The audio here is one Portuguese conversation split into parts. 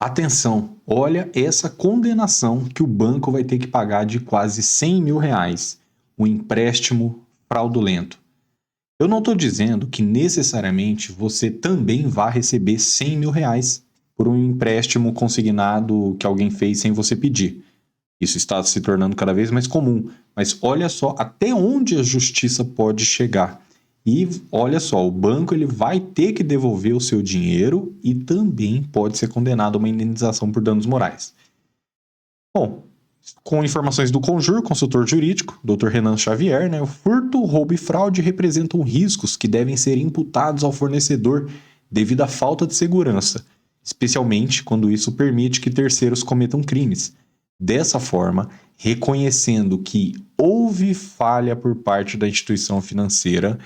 Atenção, olha essa condenação que o banco vai ter que pagar de quase R$ 100.000, um empréstimo fraudulento. Eu não estou dizendo que necessariamente você também vai receber R$ 100.000 por um empréstimo consignado que alguém fez sem você pedir. Isso está se tornando cada vez mais comum, mas olha só até onde a justiça pode chegar. E olha só, o banco ele vai ter que devolver o seu dinheiro e também pode ser condenado a uma indenização por danos morais. Bom, com informações do Conjur, consultor jurídico, Dr. Renan Xavier, o furto, roubo e fraude representam riscos que devem ser imputados ao fornecedor devido à falta de segurança, especialmente quando isso permite que terceiros cometam crimes. Dessa forma, reconhecendo que houve falha por parte da instituição financeira,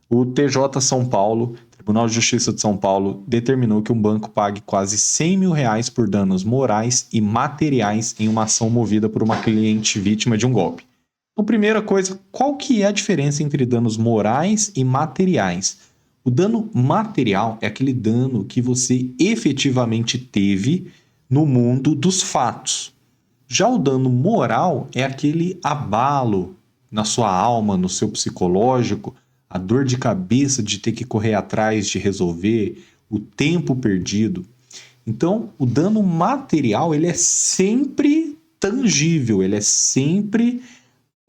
o TJ São Paulo, Tribunal de Justiça de São Paulo, determinou que um banco pague quase R$ 100.000 por danos morais e materiais em uma ação movida por uma cliente vítima de um golpe. Então, primeira coisa, qual que é a diferença entre danos morais e materiais? O dano material é aquele dano que você efetivamente teve no mundo dos fatos. Já o dano moral é aquele abalo na sua alma, no seu psicológico, a dor de cabeça de ter que correr atrás de resolver, o tempo perdido. Então, o dano material, ele é sempre tangível, ele é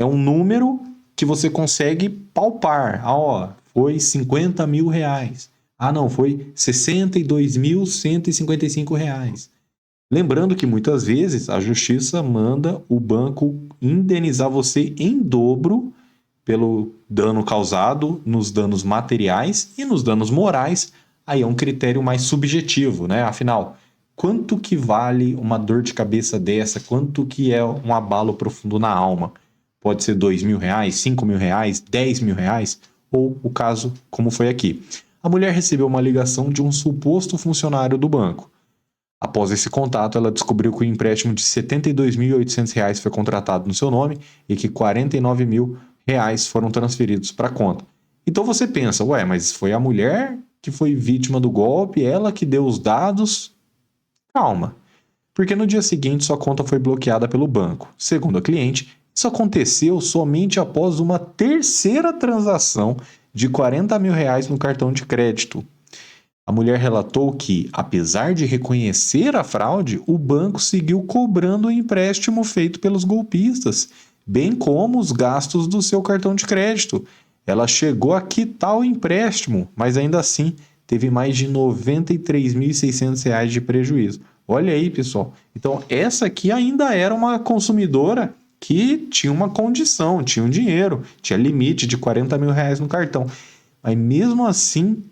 um número que você consegue palpar. Foi R$ 50.000. Não, foi R$ 62.155. Lembrando que muitas vezes a justiça manda o banco indenizar você em dobro pelo dano causado nos danos materiais e nos danos morais. Aí é um critério mais subjetivo, né? Afinal, quanto que vale uma dor de cabeça dessa? Quanto que é um abalo profundo na alma? Pode ser R$ 2.000, R$ 5.000, R$ 10.000, ou o caso como foi aqui. A mulher recebeu uma ligação de um suposto funcionário do banco. Após esse contato, ela descobriu que o empréstimo de R$ 72.800 foi contratado no seu nome e que R$ 49.000 foram transferidos para a conta. Então você pensa, mas foi a mulher que foi vítima do golpe, ela que deu os dados? Calma, porque no dia seguinte sua conta foi bloqueada pelo banco. Segundo a cliente, isso aconteceu somente após uma terceira transação de R$ 40.000 no cartão de crédito. A mulher relatou que, apesar de reconhecer a fraude, o banco seguiu cobrando o empréstimo feito pelos golpistas, bem como os gastos do seu cartão de crédito. Ela chegou a quitar o empréstimo, mas ainda assim teve mais de R$ 93.600 de prejuízo. Olha aí, pessoal. Então, essa aqui ainda era uma consumidora que tinha uma condição, tinha um dinheiro, tinha limite de R$ 40.000 no cartão. Mas mesmo assim,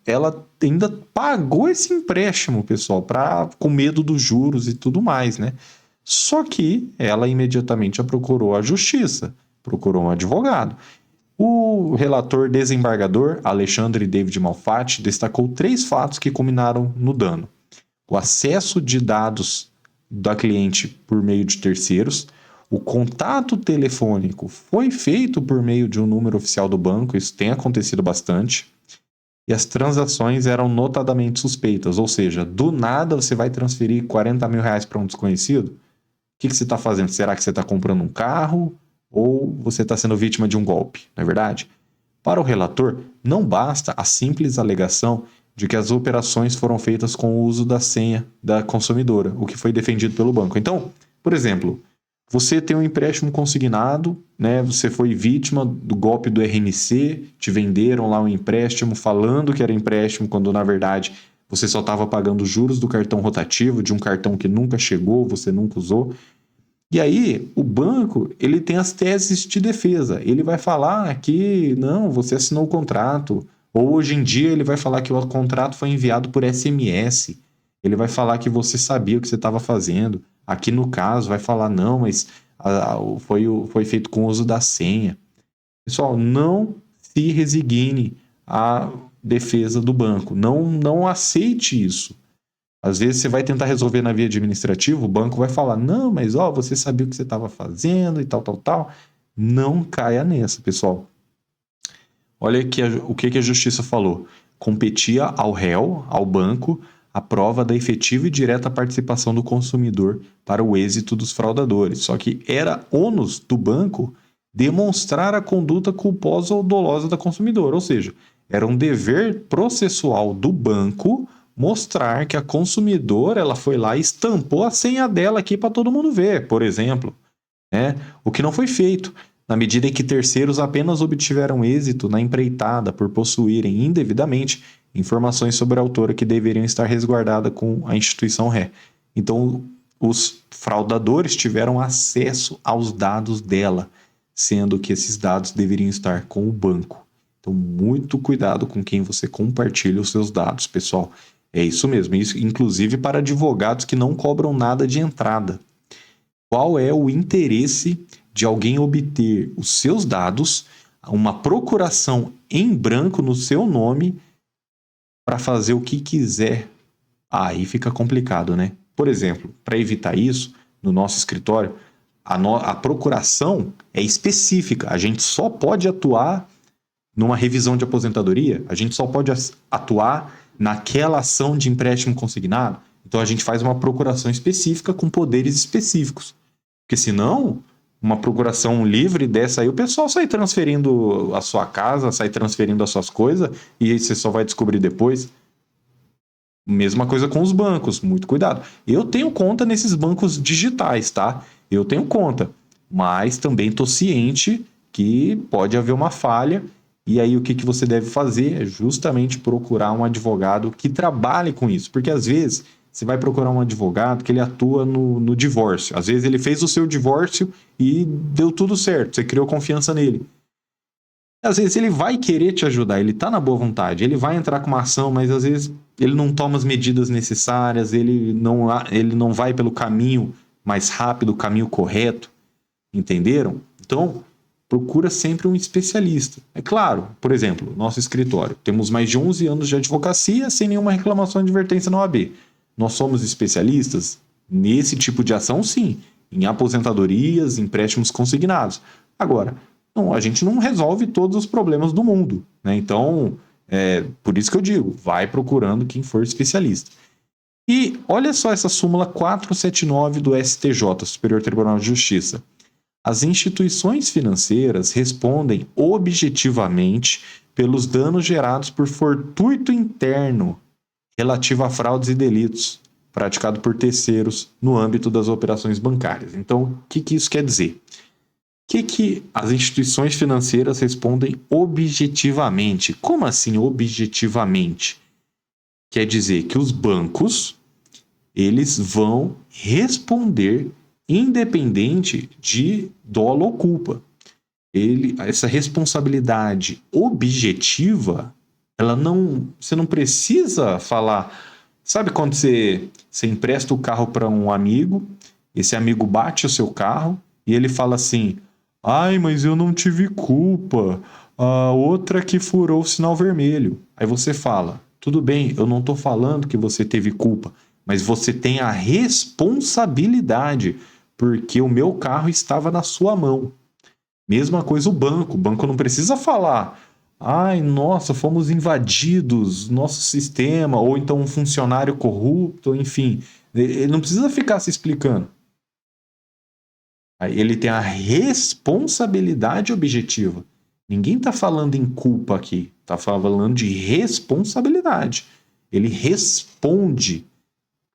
ela ainda pagou esse empréstimo, pessoal, com medo dos juros e tudo mais, né? Só que ela imediatamente procurou a justiça, procurou um advogado. O relator desembargador Alexandre David Malfatti destacou 3 fatos que culminaram no dano: o acesso de dados da cliente por meio de terceiros, o contato telefônico foi feito por meio de um número oficial do banco, isso tem acontecido bastante, e as transações eram notadamente suspeitas, ou seja, do nada você vai transferir R$ 40.000 para um desconhecido? O que você está fazendo? Será que você está comprando um carro ou você está sendo vítima de um golpe? Não é verdade? Para o relator, não basta a simples alegação de que as operações foram feitas com o uso da senha da consumidora, o que foi defendido pelo banco. Então, por exemplo, você tem um empréstimo consignado, você foi vítima do golpe do RNC, te venderam lá um empréstimo falando que era empréstimo, quando na verdade você só estava pagando os juros do cartão rotativo, de um cartão que nunca chegou, você nunca usou. E aí, o banco, ele tem as teses de defesa. Ele vai falar que, não, você assinou o contrato. Ou hoje em dia ele vai falar que o contrato foi enviado por SMS. Ele vai falar que você sabia o que você estava fazendo. Aqui no caso, vai falar, não, mas foi feito com o uso da senha. Pessoal, não se resigne à defesa do banco. Não aceite isso. Às vezes você vai tentar resolver na via administrativa, o banco vai falar, não, mas você sabia o que você estava fazendo e tal, tal, tal. Não caia nessa, pessoal. Olha aqui o que a justiça falou. Competia ao réu, ao banco, a prova da efetiva e direta participação do consumidor para o êxito dos fraudadores. Só que era ônus do banco demonstrar a conduta culposa ou dolosa da consumidora, ou seja, era um dever processual do banco mostrar que a consumidora ela foi lá e estampou a senha dela aqui para todo mundo ver, por exemplo, né? O que não foi feito, na medida em que terceiros apenas obtiveram êxito na empreitada por possuírem indevidamente informações sobre a autora que deveriam estar resguardadas com a instituição ré. Então, os fraudadores tiveram acesso aos dados dela, sendo que esses dados deveriam estar com o banco. Então, muito cuidado com quem você compartilha os seus dados, pessoal. É isso mesmo, isso inclusive para advogados que não cobram nada de entrada. Qual é o interesse de alguém obter os seus dados, uma procuração em branco no seu nome, para fazer o que quiser? Aí fica complicado, né? Por exemplo, para evitar isso, no nosso escritório, a procuração é específica. A gente só pode atuar numa revisão de aposentadoria, a gente só pode atuar naquela ação de empréstimo consignado. Então a gente faz uma procuração específica com poderes específicos. Porque senão, uma procuração livre dessa aí, o pessoal sai transferindo a sua casa, sai transferindo as suas coisas, e aí você só vai descobrir depois. Mesma coisa com os bancos, muito cuidado. Eu tenho conta nesses bancos digitais, tá? Eu tenho conta, mas também estou ciente que pode haver uma falha, e aí o que você deve fazer é justamente procurar um advogado que trabalhe com isso, porque às vezes você vai procurar um advogado que ele atua no divórcio. Às vezes ele fez o seu divórcio e deu tudo certo, você criou confiança nele. Às vezes ele vai querer te ajudar, ele tá na boa vontade, ele vai entrar com uma ação, mas às vezes ele não toma as medidas necessárias, ele não vai pelo caminho mais rápido, o caminho correto, entenderam? Então, procura sempre um especialista. É claro, por exemplo, nosso escritório, temos mais de 11 anos de advocacia sem nenhuma reclamação de advertência na OAB. Nós somos especialistas nesse tipo de ação, sim, em aposentadorias, empréstimos consignados. Agora, não, a gente não resolve todos os problemas do mundo, né? Então, por isso que eu digo, vai procurando quem for especialista. E olha só essa súmula 479 do STJ, Superior Tribunal de Justiça. As instituições financeiras respondem objetivamente pelos danos gerados por fortuito interno relativo a fraudes e delitos praticados por terceiros no âmbito das operações bancárias. Então, o que isso quer dizer? O que as instituições financeiras respondem objetivamente? Como assim objetivamente? Quer dizer que os bancos, eles vão responder independente de dolo ou culpa. Essa responsabilidade objetiva, você não precisa falar. Sabe quando você empresta o carro para um amigo, esse amigo bate o seu carro e ele fala assim: ai, mas eu não tive culpa, a outra que furou o sinal vermelho. Aí você fala: tudo bem, eu não estou falando que você teve culpa, mas você tem a responsabilidade, porque o meu carro estava na sua mão. Mesma coisa o banco não precisa falar: ai, nossa, fomos invadidos, nosso sistema, ou então um funcionário corrupto, enfim. Ele não precisa ficar se explicando. Ele tem a responsabilidade objetiva. Ninguém está falando em culpa aqui, está falando de responsabilidade. Ele responde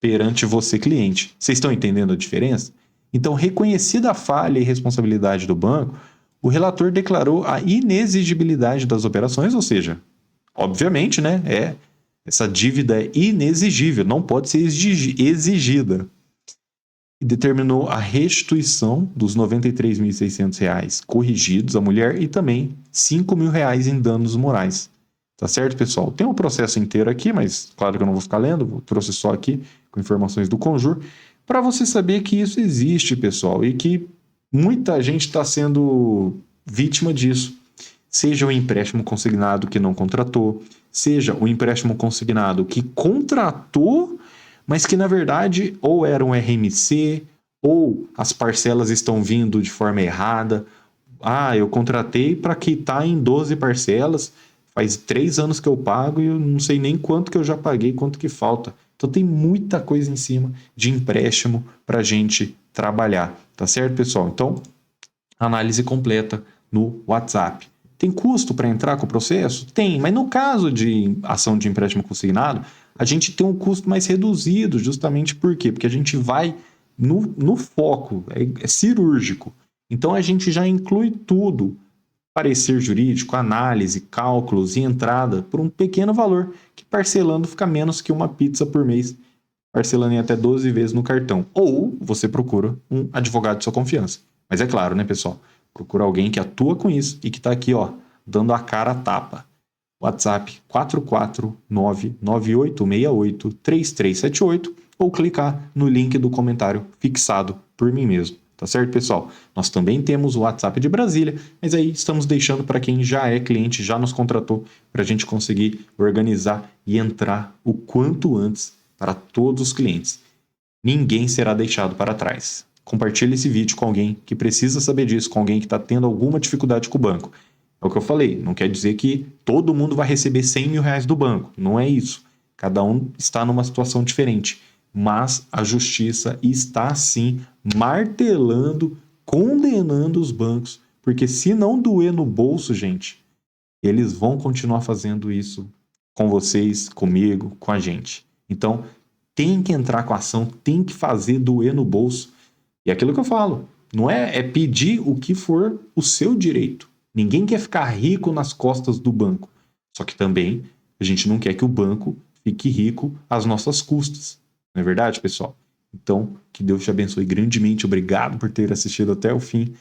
perante você, cliente. Vocês estão entendendo a diferença? Então, reconhecida a falha e responsabilidade do banco, o relator declarou a inexigibilidade das operações, ou seja, obviamente, né, essa dívida é inexigível, não pode ser exigida. E determinou a restituição dos R$ 93.600 corrigidos à mulher e também R$ 5.000 em danos morais. Tá certo, pessoal? Tem um processo inteiro aqui, mas claro que eu não vou ficar lendo, trouxe só aqui com informações do Conjur, para você saber que isso existe, pessoal, e que muita gente está sendo vítima disso. Seja o empréstimo consignado que não contratou, seja o empréstimo consignado que contratou, mas que na verdade ou era um RMC, ou as parcelas estão vindo de forma errada. Ah, eu contratei para quitar em 12 parcelas, faz 3 anos que eu pago e eu não sei nem quanto que eu já paguei, quanto que falta. Então tem muita coisa em cima de empréstimo para a gente trabalhar, tá certo, pessoal? Então, análise completa no WhatsApp. Tem custo para entrar com o processo? Tem, mas no caso de ação de empréstimo consignado, a gente tem um custo mais reduzido, justamente por quê? Porque a gente vai no foco, é cirúrgico. Então a gente já inclui tudo, parecer jurídico, análise, cálculos e entrada por um pequeno valor, que parcelando fica menos que uma pizza por mês, parcelando em até 12 vezes no cartão. Ou você procura um advogado de sua confiança. Mas é claro, né, pessoal? Procura alguém que atua com isso e que está aqui, ó, dando a cara a tapa. WhatsApp 449-9868-3378 ou clicar no link do comentário fixado por mim mesmo. Tá certo, pessoal? Nós também temos o WhatsApp de Brasília, mas aí estamos deixando para quem já é cliente, já nos contratou, para a gente conseguir organizar e entrar o quanto antes para todos os clientes. Ninguém será deixado para trás. Compartilhe esse vídeo com alguém que precisa saber disso, com alguém que está tendo alguma dificuldade com o banco. É o que eu falei, não quer dizer que todo mundo vai receber 100 mil reais do banco, não é isso. Cada um está numa situação diferente, mas a justiça está sim martelando, condenando os bancos, porque se não doer no bolso, gente, eles vão continuar fazendo isso com vocês, comigo, com a gente. Então, tem que entrar com a ação, tem que fazer doer no bolso. E é aquilo que eu falo, não é pedir o que for o seu direito. Ninguém quer ficar rico nas costas do banco. Só que também a gente não quer que o banco fique rico às nossas custas. Não é verdade, pessoal? Então, que Deus te abençoe grandemente. Obrigado por ter assistido até o fim.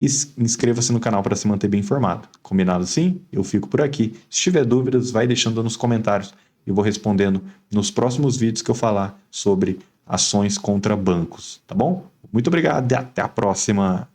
E inscreva-se no canal para se manter bem informado. Combinado assim? Eu fico por aqui. Se tiver dúvidas, vai deixando nos comentários. Eu vou respondendo nos próximos vídeos que eu falar sobre ações contra bancos, tá bom? Muito obrigado e até a próxima!